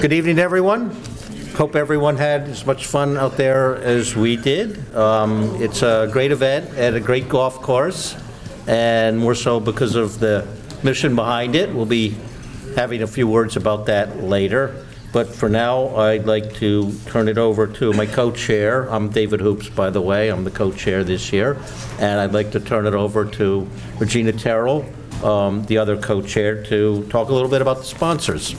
Good evening, everyone. Hope everyone had as much fun out there as we did. It's a great event at a great golf course, and more so because of the mission behind it. We'll be having a few words about that later. But for now, I'd like to turn it over to my co-chair. I'm David Hoops, by the way. I'm the co-chair this year. And I'd like to turn it over to Regina Terrell, the other co-chair, to talk a little bit about the sponsors.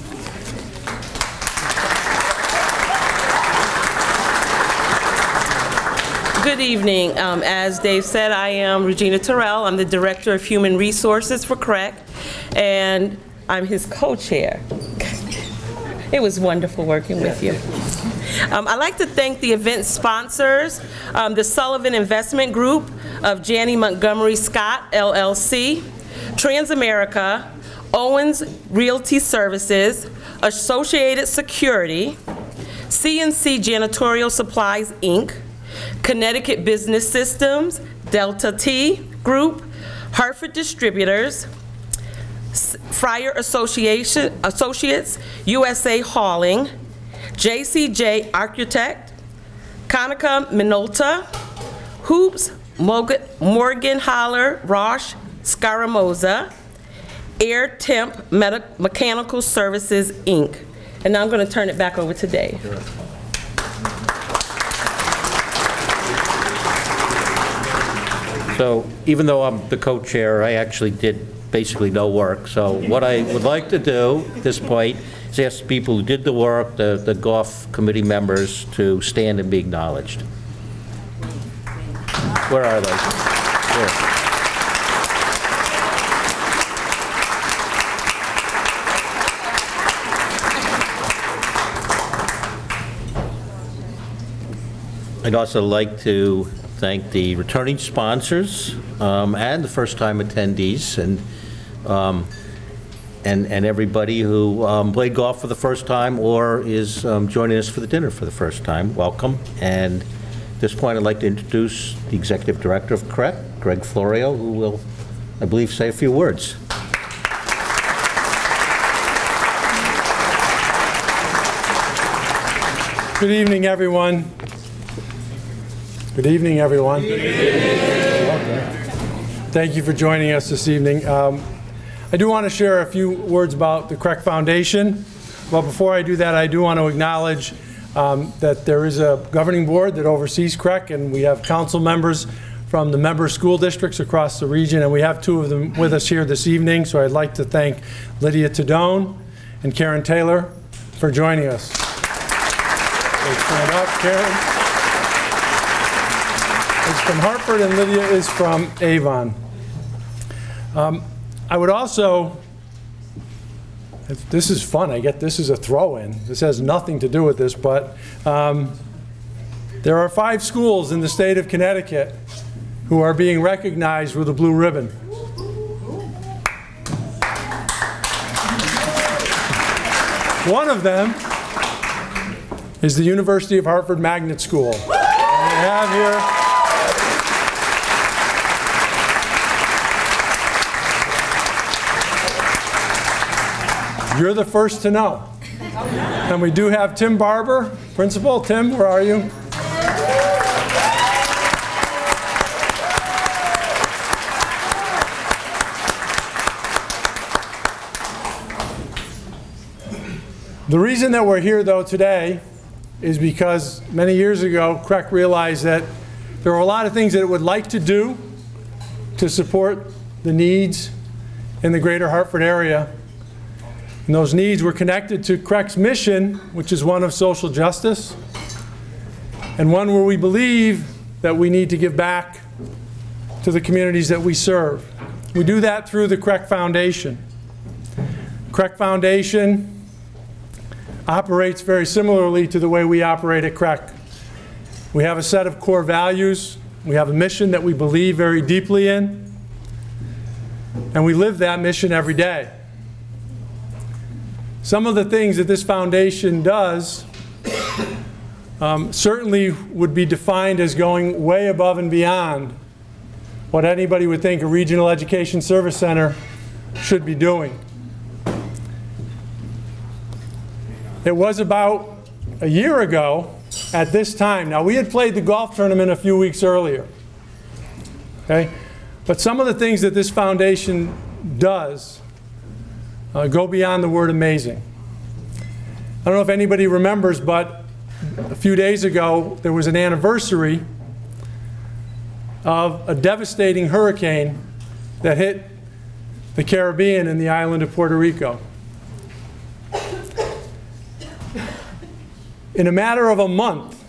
Good evening. As Dave said, I am Regina Terrell. I'm the Director of Human Resources for CREC, and I'm his co-chair. It was wonderful working with you. I'd like to thank the event sponsors, the Sullivan Investment Group of Janney Montgomery Scott, LLC, Transamerica, Owens Realty Services, Associated Security, CNC Janitorial Supplies, Inc., Connecticut Business Systems, Delta T Group, Hartford Distributors, Fryer Associates, USA Hauling, JCJ Architect, Konica Minolta, Hoops, Morgan Holler, Roche, Scaramoza, Air Temp Mechanical Services, Inc. And now I'm going to turn it back over to Dave. Sure. So even though I'm the co-chair, I actually did basically no work. So what I would like to do at this point is ask people who did the work, the golf committee members, to stand and be acknowledged. Where are they? Here. I'd also like to thank the returning sponsors and the first-time attendees, and everybody who played golf for the first time or is joining us for the dinner for the first time. Welcome. And at this point, I'd like to introduce the Executive Director of CREC, Greg Florio, who will, I believe, say a few words. Good evening, everyone. Good evening, everyone. Good evening. Thank you for joining us this evening. I do want to share a few words about the CREC Foundation. But before I do that, I do want to acknowledge that there is a governing board that oversees CREC, and we have council members from the member school districts across the region, and we have two of them with us here this evening. So I'd like to thank Lydia Tadone and Karen Taylor for joining us. Stand up, Karen. Is from Hartford, and Lydia is from Avon. I would also, this is fun, this is a throw-in. This has nothing to do with this, but there are 5 schools in the state of Connecticut who are being recognized with a blue ribbon. One of them is the University of Hartford Magnet School. And we have here you're the first to know. And we do have Tim Barber, principal. Tim, where are you? The reason that we're here, though, today is because many years ago, CREC realized that there were a lot of things that it would like to do to support the needs in the greater Hartford area. And those needs were connected to CREC's mission, which is one of social justice, and one where we believe that we need to give back to the communities that we serve. We do that through the CREC Foundation. CREC Foundation operates very similarly to the way we operate at CREC. We have a set of core values. We have a mission that we believe very deeply in, and we live that mission every day. Some of the things that this foundation does certainly would be defined as going way above and beyond what anybody would think a regional education service center should be doing. It was about a year ago at this time. Now, we had played the golf tournament a few weeks earlier. Okay? But some of the things that this foundation does go beyond the word amazing. I don't know if anybody remembers, but a few days ago there was an anniversary of a devastating hurricane that hit the Caribbean and the island of Puerto Rico. In a matter of a month,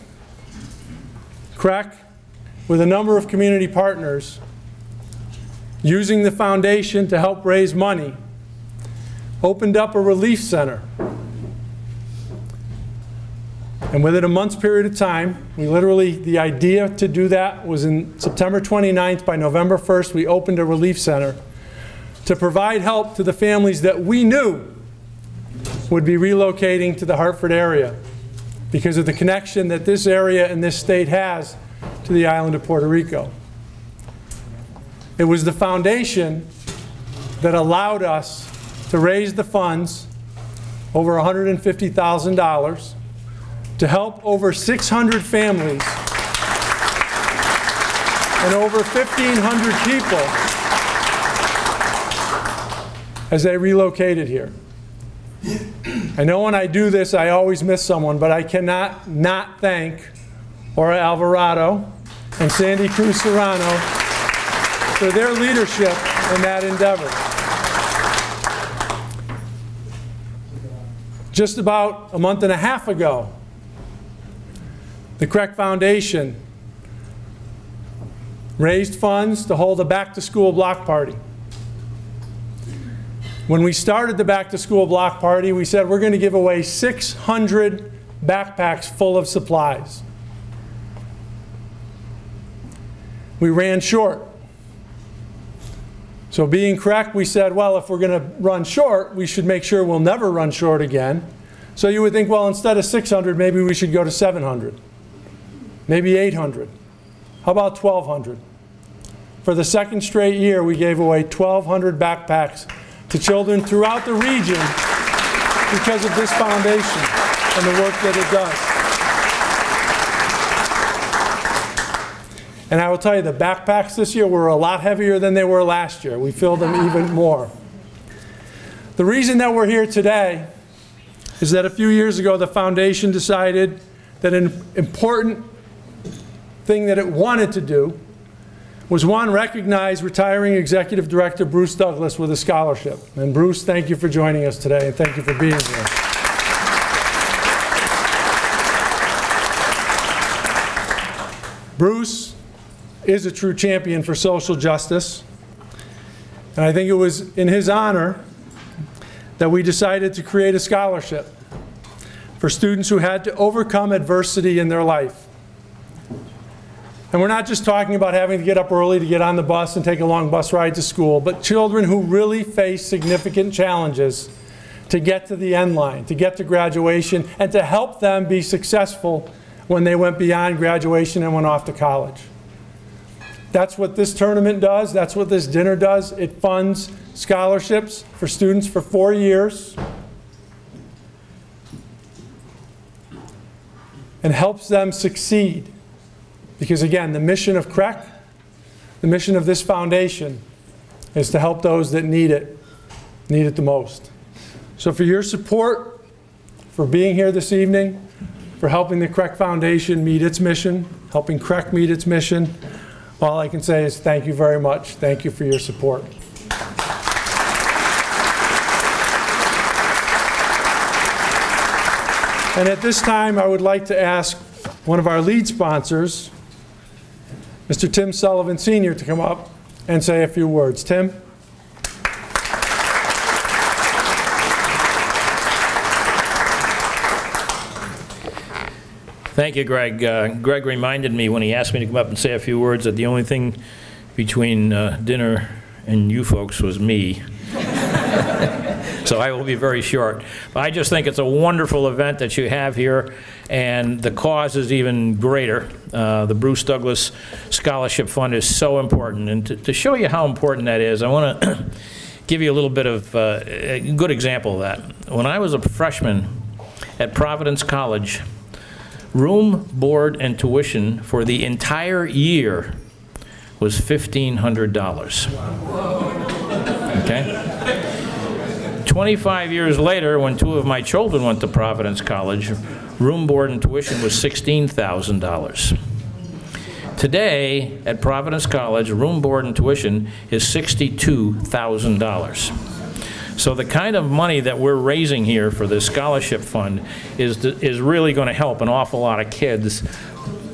CREC, with a number of community partners, using the foundation to help raise money, opened up a relief center. And within a month's period of time, the idea to do that was in September 29th. By November 1st, we opened a relief center to provide help to the families that we knew would be relocating to the Hartford area because of the connection that this area and this state has to the island of Puerto Rico. It was the foundation that allowed us to raise the funds, over $150,000, to help over 600 families and over 1,500 people as they relocated here. I know when I do this I always miss someone, but I cannot not thank Ora Alvarado and Sandy Cruz Serrano for their leadership in that endeavor. Just about a month and a half ago, the CREC Foundation raised funds to hold a back-to-school block party. When we started the back-to-school block party, we said we're going to give away 600 backpacks full of supplies. We ran short. So being CREC, we said, well, if we're going to run short, we should make sure we'll never run short again. So you would think, well, instead of 600, maybe we should go to 700. Maybe 800. How about 1,200? For the second straight year, we gave away 1,200 backpacks to children throughout the region because of this foundation and the work that it does. And I will tell you, the backpacks this year were a lot heavier than they were last year. We filled them even more. The reason that we're here today is that a few years ago, the foundation decided that an important thing that it wanted to do was, one, recognize retiring Executive Director Bruce Douglas with a scholarship. And Bruce, thank you for joining us today, and thank you for being here. Bruce is a true champion for social justice, and I think it was in his honor that we decided to create a scholarship for students who had to overcome adversity in their life. And we're not just talking about having to get up early to get on the bus and take a long bus ride to school, but children who really face significant challenges to get to the end line, to get to graduation, and to help them be successful when they went beyond graduation and went off to college. That's what this tournament does. That's what this dinner does. It funds scholarships for students for 4 years and helps them succeed. Because again, the mission of CREC, the mission of this foundation, is to help those that need it the most. So for your support, for being here this evening, for helping the CREC Foundation meet its mission, helping CREC meet its mission, all I can say is thank you very much. Thank you for your support. And at this time, I would like to ask one of our lead sponsors, Mr. Tim Sullivan Sr., to come up and say a few words. Tim? Thank you, Greg. Greg reminded me when he asked me to come up and say a few words that the only thing between dinner and you folks was me. So I will be very short. But I just think it's a wonderful event that you have here, and the cause is even greater. The Bruce Douglas Scholarship Fund is so important, and to show you how important that is, I want to give you a little bit of a good example of that. When I was a freshman at Providence College, room, board, and tuition for the entire year was $1,500. Okay? 25 years later, when 2 of my children went to Providence College, room, board, and tuition was $16,000. Today, at Providence College, room, board, and tuition is $62,000. So the kind of money that we're raising here for this scholarship fund is really going to help an awful lot of kids,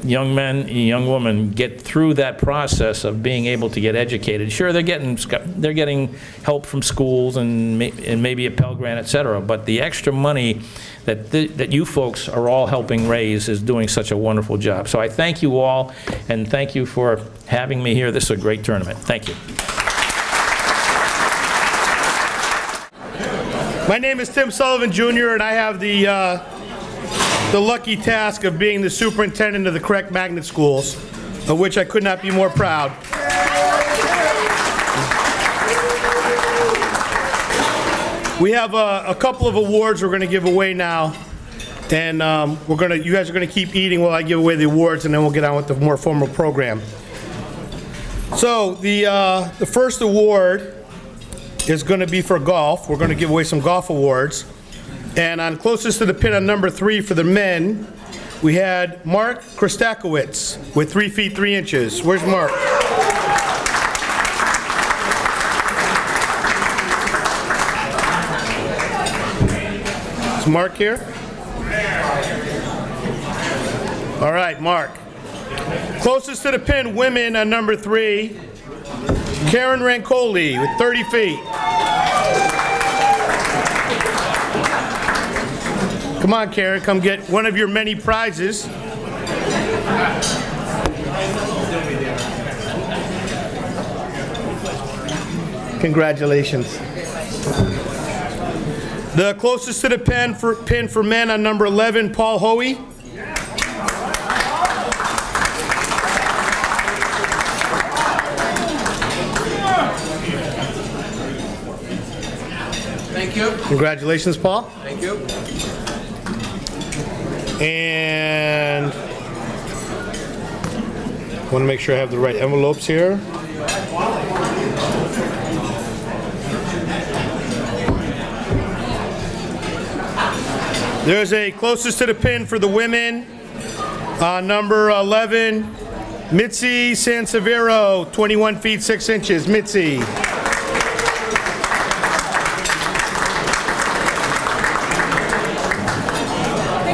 young men and young women, get through that process of being able to get educated. Sure, they're getting help from schools and maybe a Pell Grant, et cetera, but the extra money that you folks are all helping raise is doing such a wonderful job. So I thank you all, and thank you for having me here. This is a great tournament. Thank you. My name is Tim Sullivan Jr., and I have the lucky task of being the superintendent of the CREC Magnet Schools, of which I could not be more proud. We have a couple of awards we're going to give away now, and you guys are going to keep eating while I give away the awards, and then we'll get on with the more formal program. So the first award is going to be for golf. We're going to give away some golf awards. And on closest to the pin on number 3 for the men, we had Mark Kristakowicz with 3 feet 3 inches. Where's Mark? Is Mark here? All right, Mark. Closest to the pin, women on number 3, Karen Rancoli with 30 feet. Come on, Karen, come get one of your many prizes. Congratulations. The closest to the pin for men on number 11, Paul Hoey. Thank you. Congratulations, Paul. Thank you. And I want to make sure I have the right envelopes here. There's a closest to the pin for the women, number 11, Mitzi Sansevero, 21 feet 6 inches. Mitzi.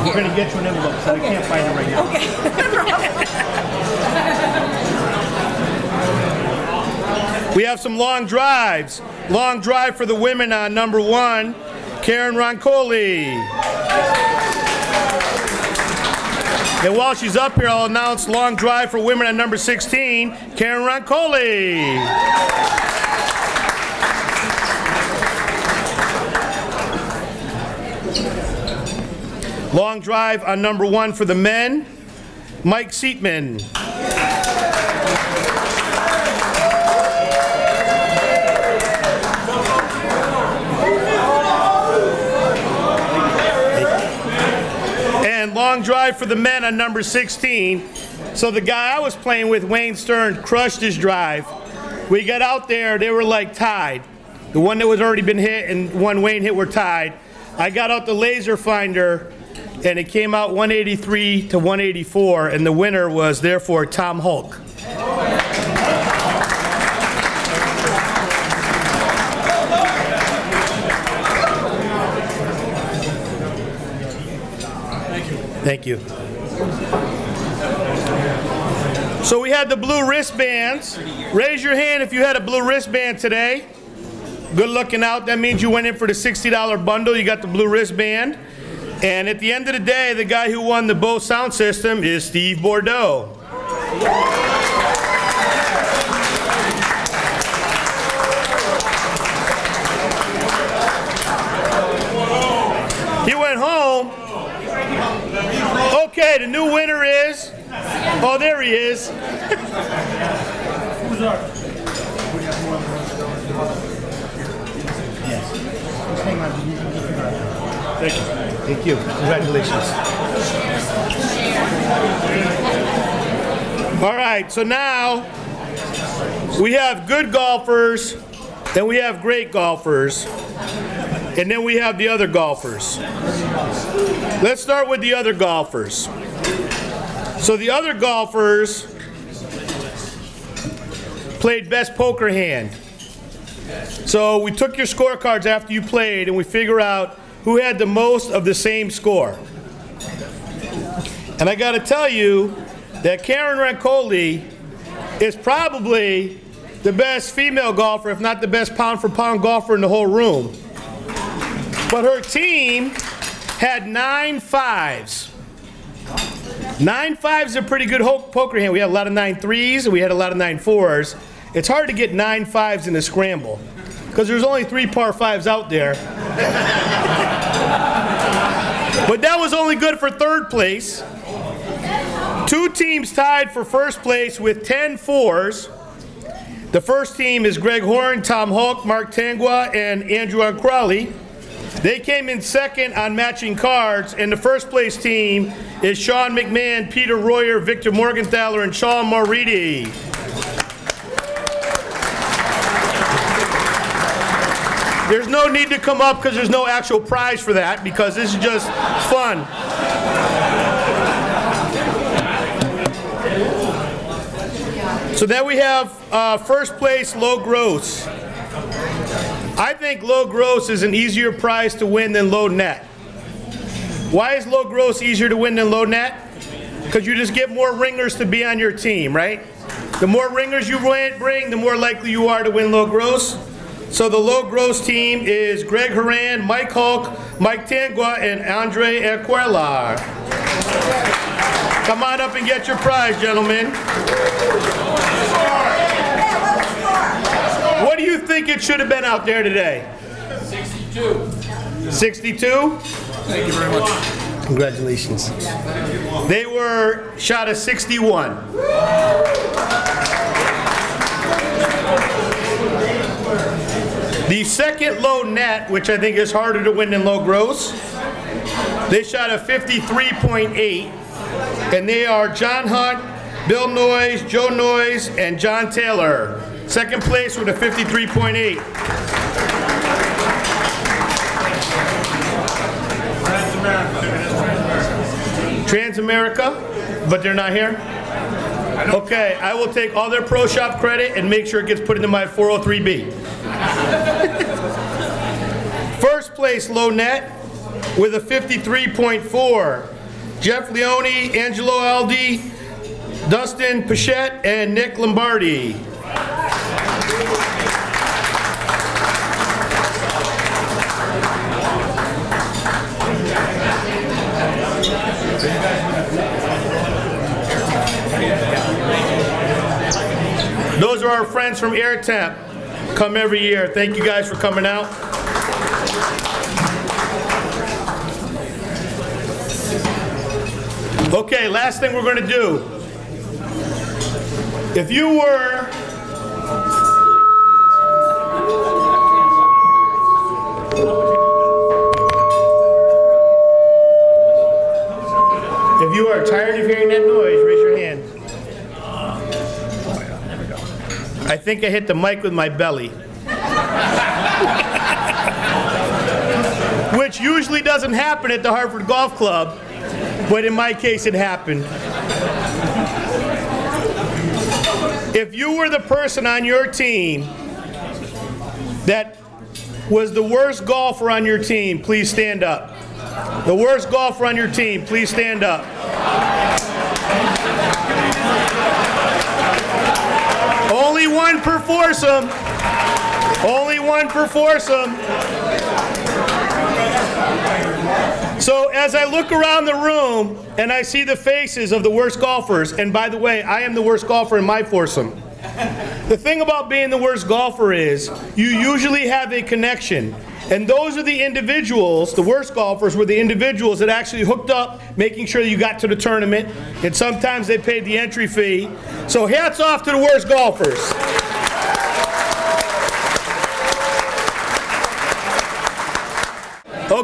We're going to get you an envelope, so I can't find it right now. Okay. We have some long drives. Long drive for the women on number 1, Karen Roncoli. And while she's up here, I'll announce long drive for women on number 16, Karen Roncoli. Long drive on number 1 for the men, Mike Seatman. And long drive for the men on number 16. So the guy I was playing with, Wayne Stern, crushed his drive. We got out there, they were like tied. The one that was already been hit and one Wayne hit were tied. I got out the laser finder, and it came out 183 to 184, and the winner was therefore Tom Hulk. Thank you. So we had the blue wristbands. Raise your hand if you had a blue wristband today. Good looking out. That means you went in for the $60 bundle. You got the blue wristband. And at the end of the day, the guy who won the Bose sound system is Steve Bordeaux. He went home. Okay, the new winner is, oh, there he is. Thank you. Thank you. Congratulations. All right, so now we have good golfers, then we have great golfers, and then we have the other golfers. Let's start with the other golfers. So the other golfers played best poker hand. So we took your scorecards after you played and we figure out who had the most of the same score. And I got to tell you that Karen Rancoli is probably the best female golfer, if not the best pound-for-pound golfer in the whole room. But her team had 9 5s. 9 5s is a pretty good poker hand. We had a lot of 9 3s and we had a lot of 9 4s. It's hard to get 9 5s in a scramble because there's only 3 par 5s out there. But that was only good for third place. 2 teams tied for first place with 10 4s. The first team is Greg Horn, Tom Hulk, Mark Tangua, and Andrew Crowley. They came in second on matching cards, and the first place team is Sean McMahon, Peter Royer, Victor Morgenthaler, and Sean Moridi. There's no need to come up because there's no actual prize for that because this is just fun. So then we have first place low gross. I think low gross is an easier prize to win than low net. Why is low gross easier to win than low net? Because you just get more ringers to be on your team, right? The more ringers you bring, the more likely you are to win low gross. So the low gross team is Greg Horan, Mike Hulk, Mike Tangua, and Andre Equela. Come on up and get your prize, gentlemen. What do you think it should have been out there today? 62. 62? Thank you very much. Congratulations. They were shot a 61. The second low net, which I think is harder to win than low gross, they shot a 53.8, and they are John Hunt, Bill Noyes, Joe Noyes, and John Taylor. Second place with a 53.8. Transamerica, but they're not here? Okay, I will take all their Pro Shop credit and make sure it gets put into my 403B. First place low net with a 53.4. Jeff Leone, Angelo Aldi, Dustin Pichette, and Nick Lombardi. Those are our friends from Air Temp. Come every year. Thank you guys for coming out. Okay, last thing we're going to do. If you were tired of hearing that noise, raise your hand. I think I hit the mic with my belly. Which usually doesn't happen at the Hartford Golf Club, but in my case it happened. If you were the person on your team that was the worst golfer on your team, please stand up. The worst golfer on your team, please stand up. Only one per foursome. Only one per foursome. So as I look around the room and I see the faces of the worst golfers, and by the way, I am the worst golfer in my foursome. The thing about being the worst golfer is you usually have a connection. And those are the individuals, the worst golfers were the individuals that actually hooked up, making sure you got to the tournament, and sometimes they paid the entry fee. So hats off to the worst golfers.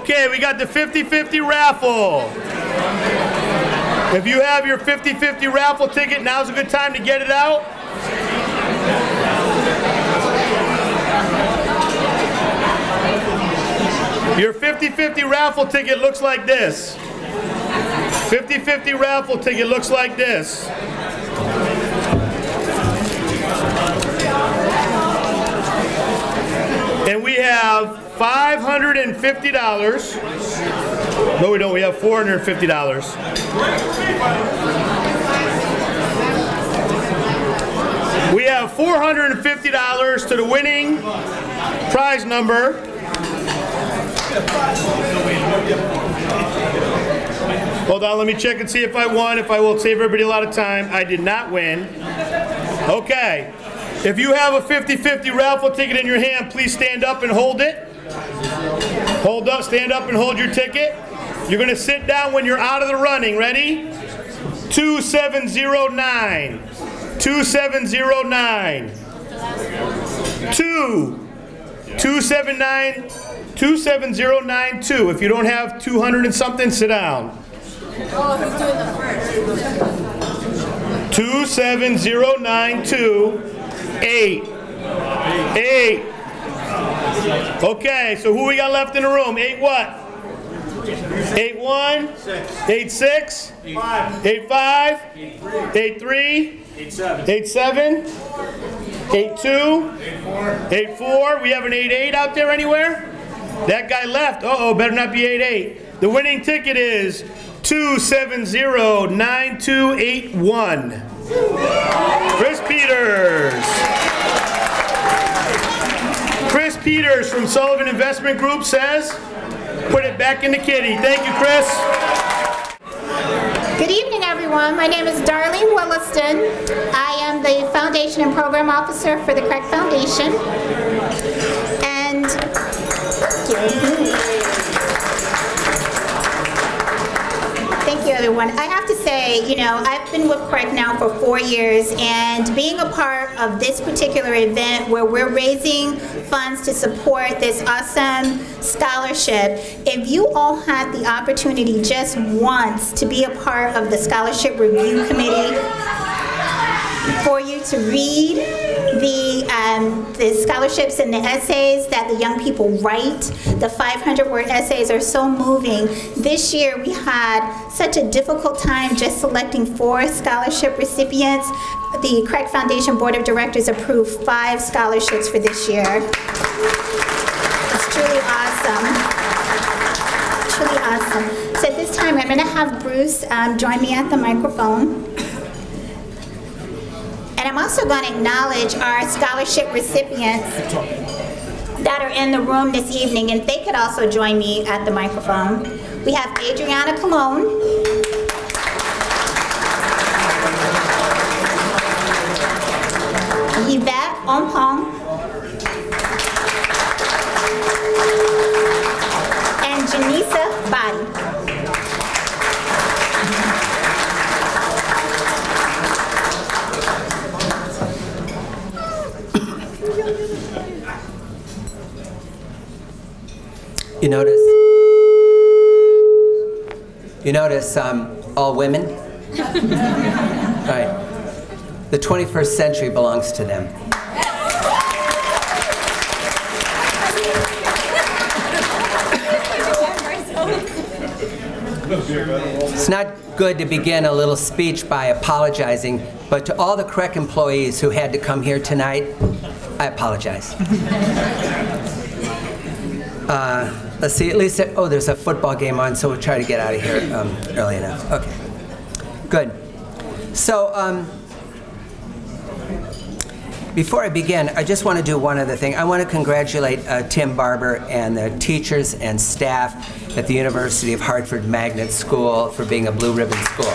Okay, we got the 50-50 raffle. If you have your 50-50 raffle ticket, now's a good time to get it out. Your 50-50 raffle ticket looks like this. 50-50 raffle ticket looks like this. And we have $550. No, we don't. We have $450. We have $450 to the winning prize number. Hold on, let me check and see if I won. If I will save everybody a lot of time. I did not win. Okay. If you have a 50-50 raffle ticket in your hand, please stand up and hold it. Hold up, stand up and hold your ticket. You're going to sit down when you're out of the running. Ready? 2709. 2709. 27092. If you don't have 200 and something, sit down. Oh, who's doing the first? 27092. 8. Okay, so who we got left in the room? 8 what? 8-1, 8-6, 8-5, 8-3, 8-7, 8-2, 8-4. We have an 8-8 out there anywhere? That guy left. Uh-oh, better not be 8-8. The winning ticket is 2709281. Chris Peters. Chris Peters from Sullivan Investment Group says, put it back in the kitty. Thank you, Chris. Good evening, everyone. My name is Darlene Williston. I am the Foundation and Program Officer for the CREC Foundation. And thank you, everyone. I have to say, you know, I've been with CREC now for 4 years, and being a part of this particular event where we're raising funds to support this awesome scholarship, if you all had the opportunity just once to be a part of the Scholarship Review Committee, for you to read the scholarships and the essays that the young people write. The 500-word essays are so moving. This year we had such a difficult time just selecting 4 scholarship recipients. The CREC Foundation Board of Directors approved 5 scholarships for this year. It's truly awesome. Truly awesome. So at this time I'm going to have Bruce join me at the microphone. And I'm also going to acknowledge our scholarship recipients that are in the room this evening, and they could also join me at the microphone. We have Adriana Colon, Yvette Ompong, and Janisa Badi. You notice all women? Right. The 21st century belongs to them. It's not good to begin a little speech by apologizing, but to all the CREC employees who had to come here tonight, I apologize. Let's see, at least, oh, there's a football game on, so we'll try to get out of here early enough. Okay, good. So, before I begin, I just want to do one other thing. I want to congratulate Tim Barber and the teachers and staff at the University of Hartford Magnet School for being a Blue Ribbon School.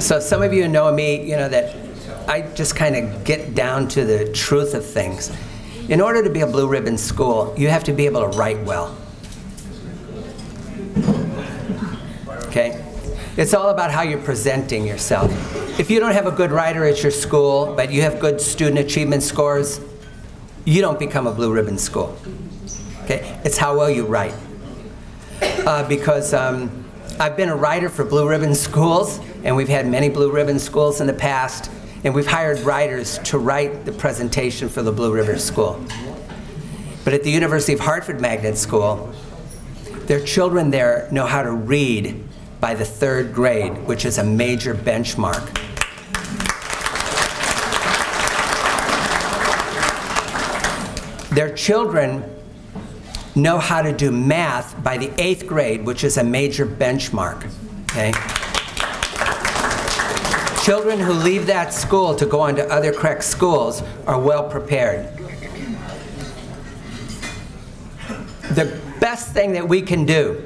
So some of you know me, you know that I just kind of get down to the truth of things. In order to be a Blue Ribbon School, you have to be able to write well. Okay? It's all about how you're presenting yourself. If you don't have a good writer at your school, but you have good student achievement scores, you don't become a blue ribbon school. Okay? It's how well you write. Because I've been a writer for blue ribbon schools, and we've had many blue ribbon schools in the past, and we've hired writers to write the presentation for the blue ribbon school. But at the University of Hartford Magnet School, their children there know how to read by the 3rd grade, which is a major benchmark. Their children know how to do math by the 8th grade, which is a major benchmark. Okay? Children who leave that school to go on to other CREC schools are well prepared. The best thing that we can do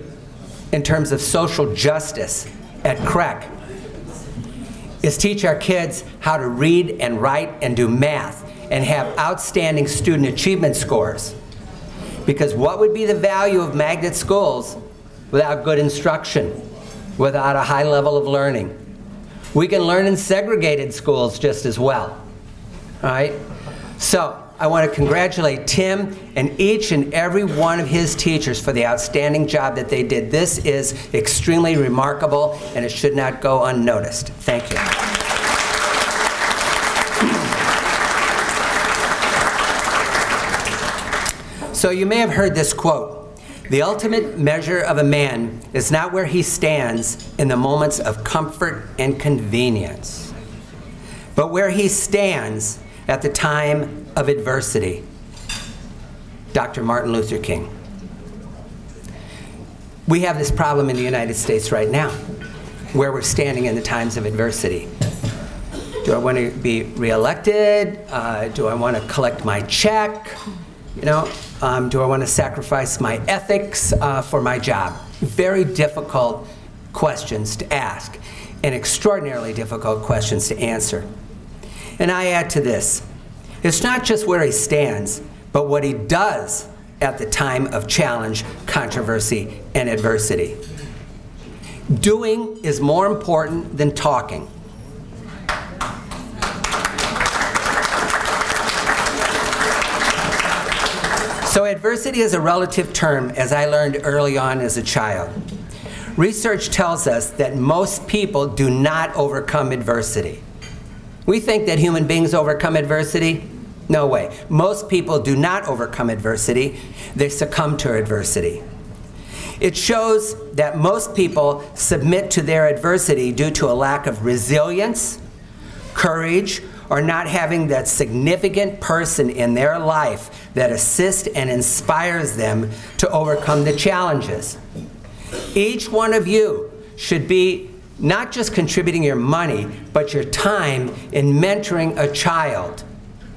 in terms of social justice at CREC is teach our kids how to read and write and do math and have outstanding student achievement scores. Because what would be the value of magnet schools without good instruction, without a high level of learning? We can learn in segregated schools just as well. All right? So I want to congratulate Tim and each and every one of his teachers for the outstanding job that they did. This is extremely remarkable, and it should not go unnoticed. Thank you. So you may have heard this quote: "The ultimate measure of a man is not where he stands in the moments of comfort and convenience, but where he stands at the time of adversity." Dr. Martin Luther King. We have this problem in the United States right now, where we're standing in the times of adversity. Do I want to be reelected? Do I want to collect my check? You know, do I want to sacrifice my ethics for my job? Very difficult questions to ask, and extraordinarily difficult questions to answer. And I add to this, it's not just where he stands, but what he does at the time of challenge, controversy, and adversity. Doing is more important than talking. So adversity is a relative term, as I learned early on as a child. Research tells us that most people do not overcome adversity. We think that human beings overcome adversity. No way. Most people do not overcome adversity. They succumb to adversity. It shows that most people submit to their adversity due to a lack of resilience, courage, or not having that significant person in their life that assists and inspires them to overcome the challenges. Each one of you should be not just contributing your money, but your time in mentoring a child,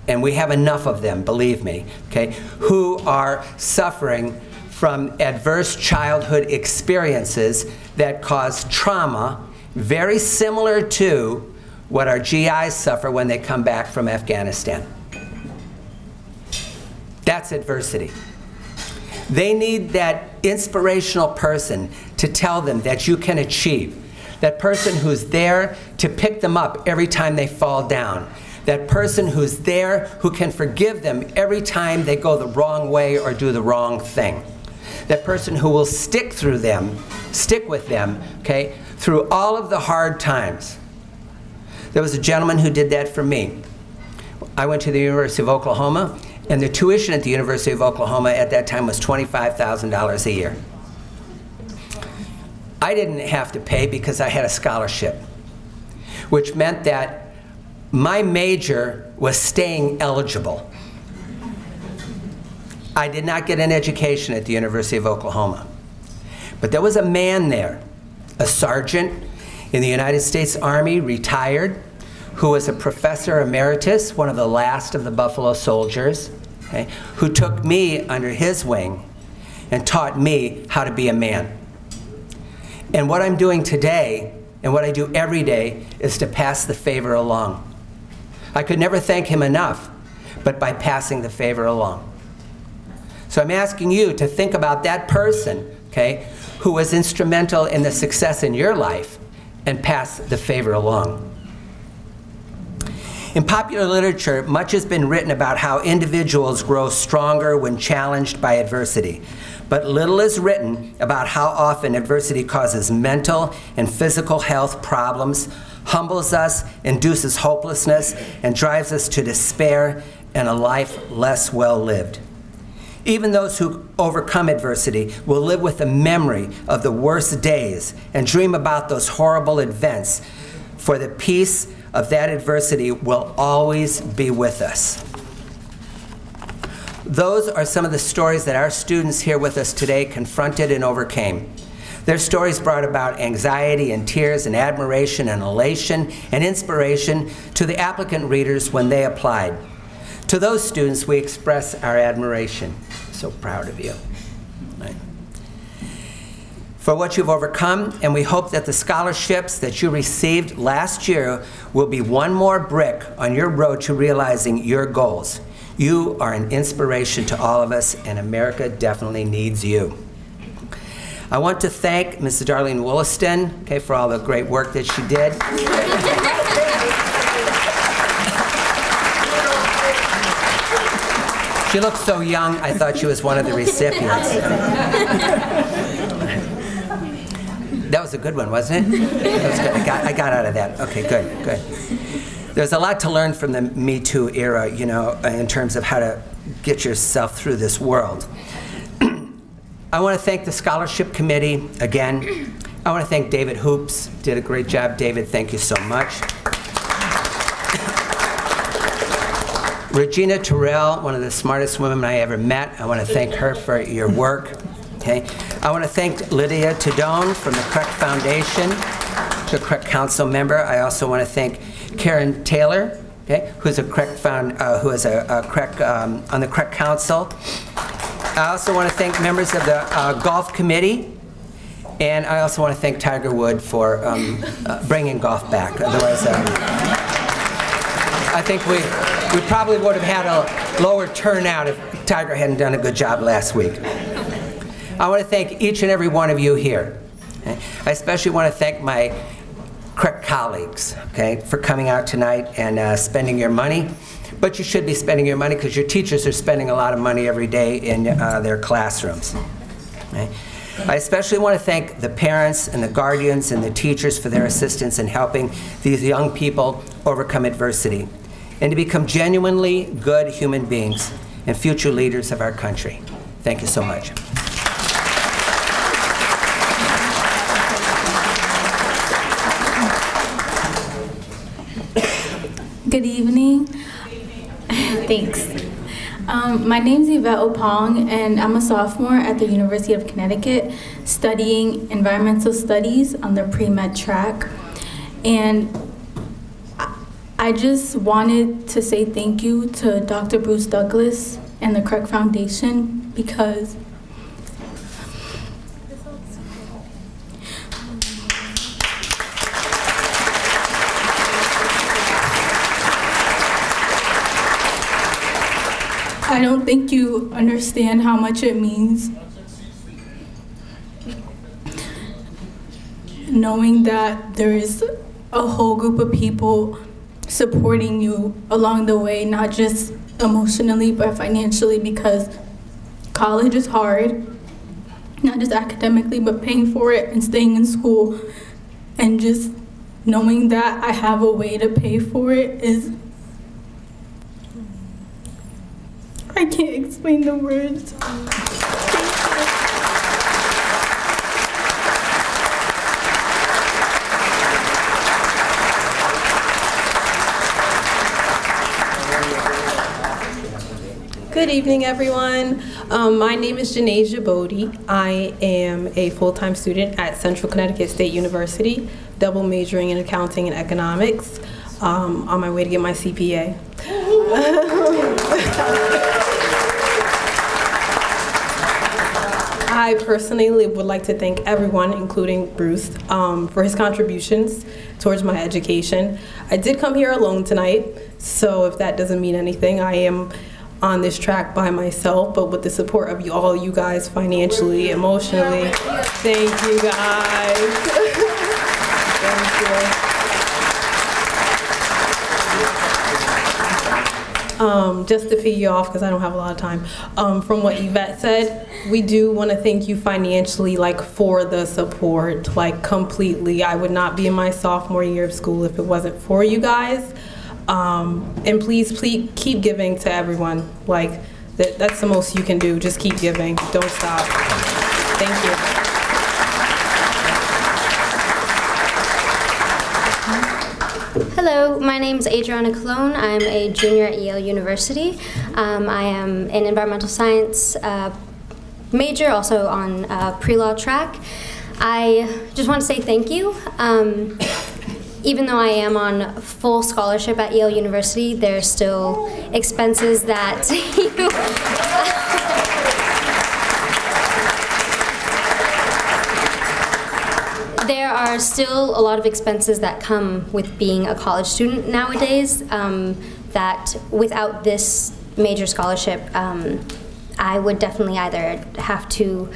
and we have enough of them, believe me, okay, who are suffering from adverse childhood experiences that cause trauma very similar to what our GIs suffer when they come back from Afghanistan. That's adversity. They need that inspirational person to tell them that you can achieve. That person who's there to pick them up every time they fall down. That person who's there who can forgive them every time they go the wrong way or do the wrong thing. That person who will stick with them, okay, through all of the hard times. There was a gentleman who did that for me. I went to the University of Oklahoma, and the tuition at the University of Oklahoma at that time was $25,000 a year. I didn't have to pay because I had a scholarship, which meant that my major was staying eligible. I did not get an education at the University of Oklahoma. But there was a man there, a sergeant in the United States Army, retired, who was a professor emeritus, one of the last of the Buffalo Soldiers, okay, who took me under his wing and taught me how to be a man. And what I'm doing today, and what I do every day, is to pass the favor along. I could never thank him enough, but by passing the favor along. So I'm asking you to think about that person, okay, who was instrumental in the success in your life, and pass the favor along. In popular literature, much has been written about how individuals grow stronger when challenged by adversity. But little is written about how often adversity causes mental and physical health problems, humbles us, induces hopelessness, and drives us to despair and a life less well lived. Even those who overcome adversity will live with the memory of the worst days and dream about those horrible events, for the peace of that adversity will always be with us. Those are some of the stories that our students here with us today confronted and overcame. Their stories brought about anxiety and tears and admiration and elation and inspiration to the applicant readers when they applied. To those students, we express our admiration. So proud of you. Right. For what you've overcome, and we hope that the scholarships that you received last year will be one more brick on your road to realizing your goals. You are an inspiration to all of us, and America definitely needs you. I want to thank Mrs. Darlene Wollaston, okay, for all the great work that she did. She looked so young, I thought she was one of the recipients. That was a good one, wasn't it? That was good. I got out of that. Okay, good, good. There's a lot to learn from the Me Too era, you know, in terms of how to get yourself through this world. I want to thank the scholarship committee again. I want to thank David Hoops. Did a great job, David. Thank you so much. Regina Terrell, one of the smartest women I ever met. I want to thank her for your work. Okay. I want to thank Lydia Tadone from the CREC Foundation, the CREC Council member. I also want to thank Karen Taylor, okay, who's a CREC on the CREC Council. I also want to thank members of the golf committee, and I also want to thank Tiger Wood for bringing golf back. Otherwise, I think we probably would have had a lower turnout if Tiger hadn't done a good job last week. I want to thank each and every one of you here. Okay? I especially want to thank my CREC colleagues, okay, for coming out tonight and spending your money. But you should be spending your money because your teachers are spending a lot of money every day in their classrooms. Okay? I especially want to thank the parents and the guardians and the teachers for their assistance in helping these young people overcome adversity and to become genuinely good human beings and future leaders of our country. Thank you so much. Good evening. Thanks. My name is Yvette Opong, and I'm a sophomore at the University of Connecticut studying environmental studies on the pre-med track. And I just wanted to say thank you to Dr. Bruce Douglas and the CREC Foundation because I don't think you understand how much it means knowing that there is a whole group of people supporting you along the way, not just emotionally but financially, because college is hard, not just academically but paying for it and staying in school, and just knowing that I have a way to pay for it is, I can't explain the words. Good evening, everyone. My name is Janasia Bodie. I am a full-time student at Central Connecticut State University, double majoring in accounting and economics, on my way to get my CPA. I personally would like to thank everyone, including Bruce, for his contributions towards my education. I did come here alone tonight, so if that doesn't mean anything, I am on this track by myself, but with the support of all you guys financially, emotionally. Thank you guys. Thank you. Just to piggy off, because I don't have a lot of time, from what Yvette said, we do want to thank you financially, like, for the support, like, completely. I would not be in my sophomore year of school if it wasn't for you guys. And please keep giving to everyone. Like, that's the most you can do. Just keep giving. Don't stop. Thank you. Hello, my name is Adriana Colon. I'm a junior at Yale University. I am an environmental science major, also on pre-law track. I just want to say thank you. Even though I am on full scholarship at Yale University, there's still expenses that There are still a lot of expenses that come with being a college student nowadays, that without this major scholarship, I would definitely either have to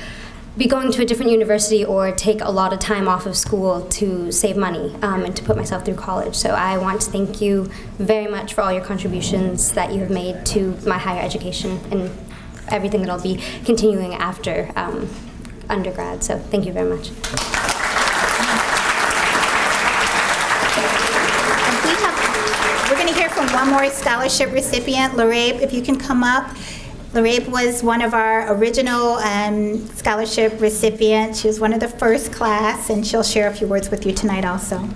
be going to a different university or take a lot of time off of school to save money and to put myself through college. So I want to thank you very much for all your contributions that you have made to my higher education and everything that I'll be continuing after undergrad. So thank you very much. We're going to hear from one more scholarship recipient, Larabe, if you can come up. Larabe was one of our original scholarship recipients. She was one of the first class, and she'll share a few words with you tonight also.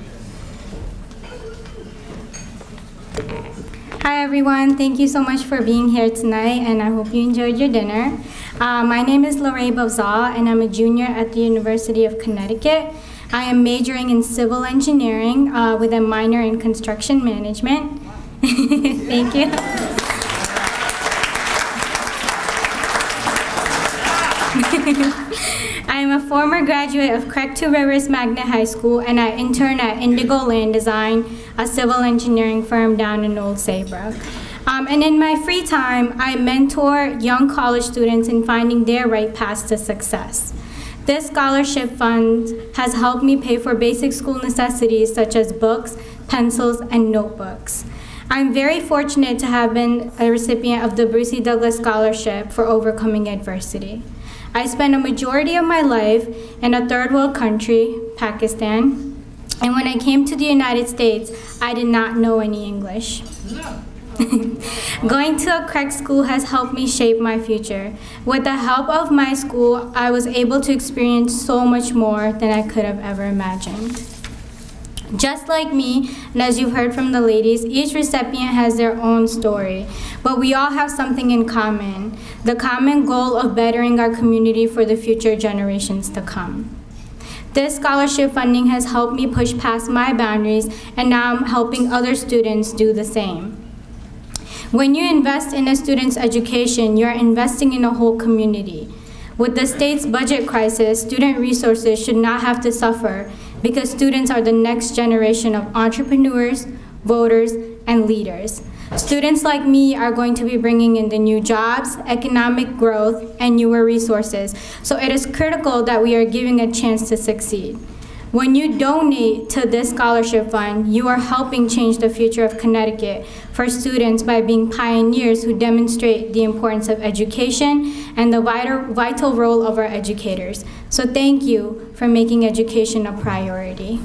Hi everyone, thank you so much for being here tonight, and I hope you enjoyed your dinner. My name is Larabe Afzal, and I'm a junior at the University of Connecticut. I am majoring in civil engineering with a minor in construction management. Thank you. I am a former graduate of CREC Two Rivers Magnet High School, and I intern at Indigo Land Design, a civil engineering firm down in Old Saybrook. And in my free time, I mentor young college students in finding their right paths to success. This scholarship fund has helped me pay for basic school necessities such as books, pencils, and notebooks. I'm very fortunate to have been a recipient of the Bruce E. Douglas Scholarship for Overcoming Adversity. I spent a majority of my life in a third world country, Pakistan, and when I came to the United States, I did not know any English. Going to a CREC school has helped me shape my future. With the help of my school, I was able to experience so much more than I could have ever imagined. Just like me, and as you've heard from the ladies, each recipient has their own story, but we all have something in common, the common goal of bettering our community for the future generations to come. This scholarship funding has helped me push past my boundaries, and now I'm helping other students do the same. When you invest in a student's education, you're investing in a whole community. With the state's budget crisis, student resources should not have to suffer because students are the next generation of entrepreneurs, voters, and leaders. Students like me are going to be bringing in the new jobs, economic growth, and newer resources. So it is critical that we are giving a chance to succeed. When you donate to this scholarship fund, you are helping change the future of Connecticut for students by being pioneers who demonstrate the importance of education and the vital role of our educators. So thank you for making education a priority.